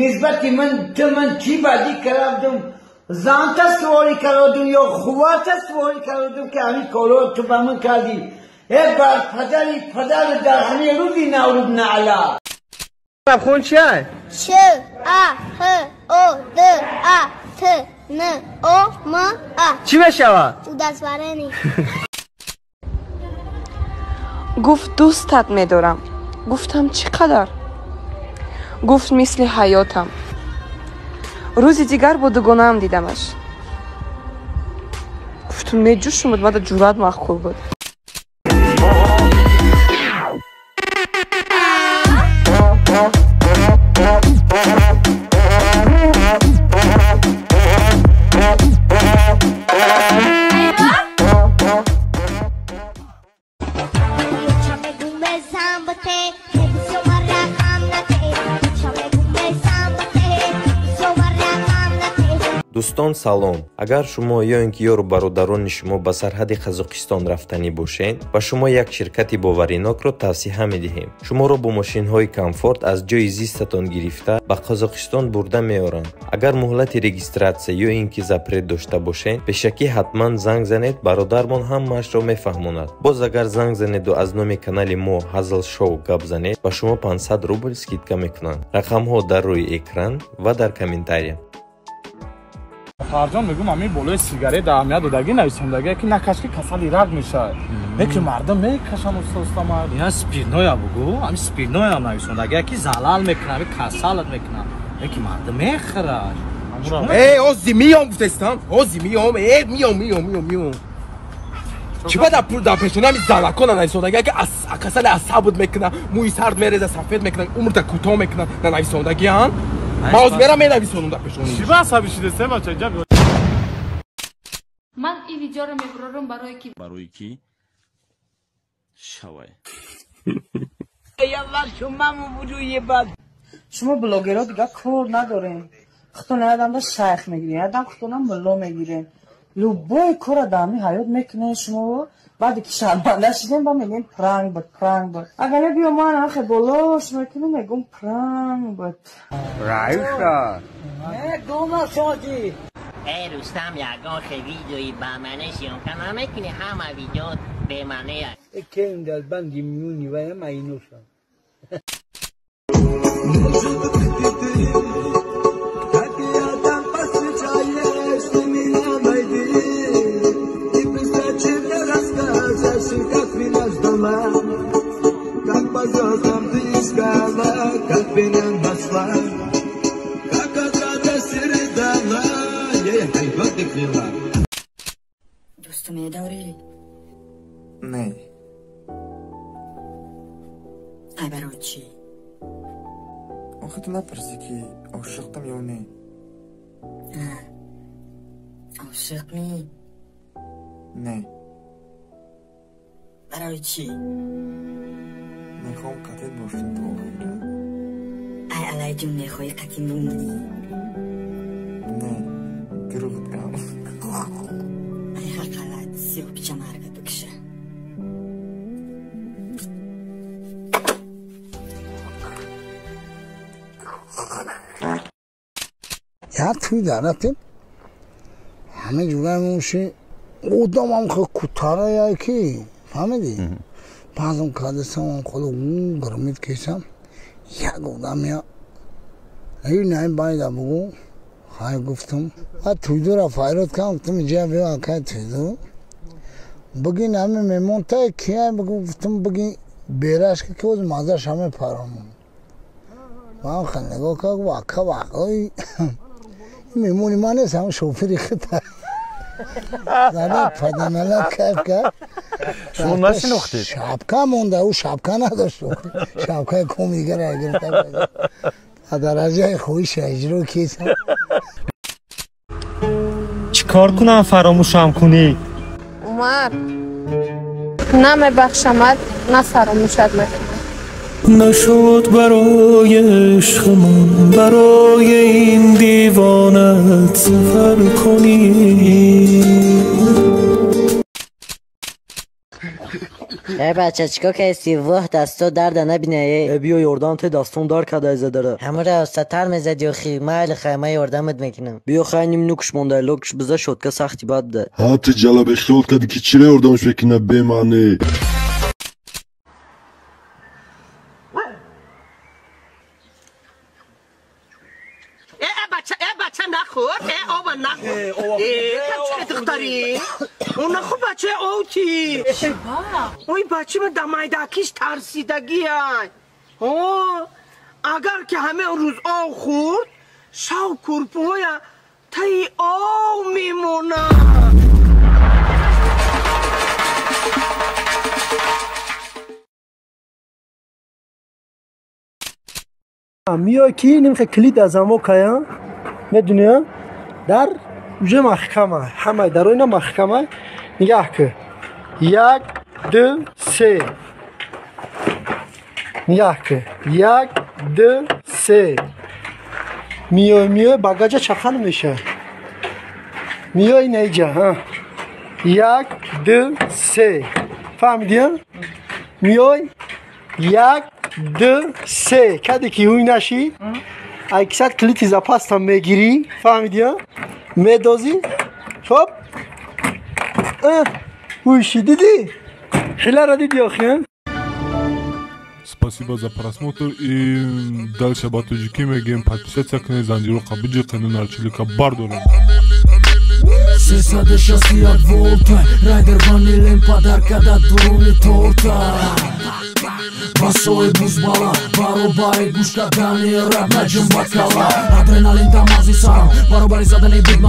نسبت من چی بدی کردم زانتا سواری کردم یا خواتا سواری کردم که همین کارو تو با من کردی ای بر پدر در همین روزی نورد نعلا خون چیه؟ ش ا ه او د ا ت ن او م ا چی بشوه؟ تو دستوره نی گفت دوستت میدارم. گفتم چقدر؟ گفت مثل حیاتم. روزی دیگر با دوگانه‌ام دیدمش. گفتم میجوشم بود ماده جورات مخکول بود. дӯстон салом. агар шумо ё ин ки ёру бародарони шумо ба сарҳади қазоқистон рафтанӣ бошед ба шумо як ширкати боваринокро тавсиҳа медиҳем. шуморо бо мошинҳои комфорт аз ҷои зистатон гирифта ба қазоқистон бурда меоранд. агар муҳлати регистратсия ё ин ки запрет дошта бошед пешакӣ ҳатман занг занед, бародармон ҳамаашро мефаҳмонад. боз агар занг занеду аз номи канали мо ҳазл шоу гап занед ба шумо 500 рубл скидка мекунанд. рақамҳо дар рӯи экран ва дар комментария. فرجان میگم همین بالای سیگارت اهمیت دادگی نویسندگی که نکشکی کسل ایرق میشه که مردم میکشن استاد مرد یا سپیرنویا بگو همین سپیرنویا هم نویسندگی که زلال میکنه همین کسالت میکنه که مردم میخره ای اوزی میام گفتستم اوزی میام ای میام چی باید پول در پیشونه همی زلکان نویسندگی که کسل عصبت میکنه موی سرد میریزه سفید میکنه عمر تا کوتاه میکنه نویسندگی هن باز میرم می‌نویسونم در پیشونی چی بس عصبی شده سه بچه اینجا من این ویدیو رو میبرم برای کی شوای یالله شما موجودی بعد شما بلاگرها دیگه کار ندارین خودتون آدم دا شیخ میگیرین آدم خودتون هم ملا میگیرین لوبای کار دامی حیات میکنه شما بعد که شرمنده شدیم با میگیم پرنگ بود اگر بیا من آخه بالاش میکنم میگم پرنگ بود رایوشا دوما شادی ای رستم یگان خیلی ویدیوی با منه شیون کنم میکنی همه ویدیو به منه که این دلبندی میونی و هم اینوشم دوستو میداری؟ نه ای برای چی؟ آخه تو نپرسی که عاشقتم یا نه عاشق نی؟ نه برای چی؟ میخوام قتل باشیم تو آخیره ای علی جون میخوایی قتل بمونی؟ نه دروغ میگم ای حقیقت سیو پیچه مرگت بکشه یا توی دارتیم همه جوره موشی اودام هم خیلی کتاره یا کی فهمیدی؟ بعضم کادستم هم خیلی اون گرمید کشم یک اودام یا این نایم باید بگو خواهی گفتم توی دو را فایرات کنم گفتم جا بیا که توی دو بگین همه میمون تا کیه بگو گفتم بگین بیرش که از مازش همه پرامون من خیلی نگاه که واقعی میمونی ما نیست همه شوفری خطر زده پدنالت کرد شما نشناختید شبکه مونده او شبکه نداشت شبکه کمیگر اگر درجه خویش اجرو کیسم چیکار کنم فراموشم کنی؟ عمر نه میبخشمت نه فراموشت میکنم نشد برای عشقمون برای این دیوانت سفر کنی بچه چیکار که سیوه دستو درد نبینه بیا یاردم ته دستون در کده ایزه داره همه را ستر میزد یا خیمه خیمه یاردمت میکنم بیا خیلی نوکش مونده لوکش بزه شد که سختی بد ده حتی جلب خیال کردی که چیره یاردمش بکنه بمانه بچه نخور آبا نخور چه دختری اون نخور بچه اوتی اوی بچه من دمایدکیش ترسیدگی های اگر که همه روز آو خورد شاو کرپوی تایی آو میمونه میای کی نمیخه کلید از همو کیا میدونی در اوجه محکمه همه در اینا محکمه نگاه که 1 2 3 نگاه که 1 2 3 میای باگاجا چخل میشه میای نیجا ها 1 2 3 فهمیدی میای 1 2 3 کدی که هوی نشی اکثر کلیتی زپاست هم میگیری فهمیدی ها میدازی خب هویشی دیدی خیلی را دیدی آخی Спасибо за просмотр и дальше батуджики мегем подписаться к Занжиру Кабиджи канал Чилика Бардора. Сесаде шасият волта Райдер ванилен подарка да дуруни торта Басоe бузбала Баробаи гушта дани рап наҷм бакала Адреналин тамази сарам Баробари задани буд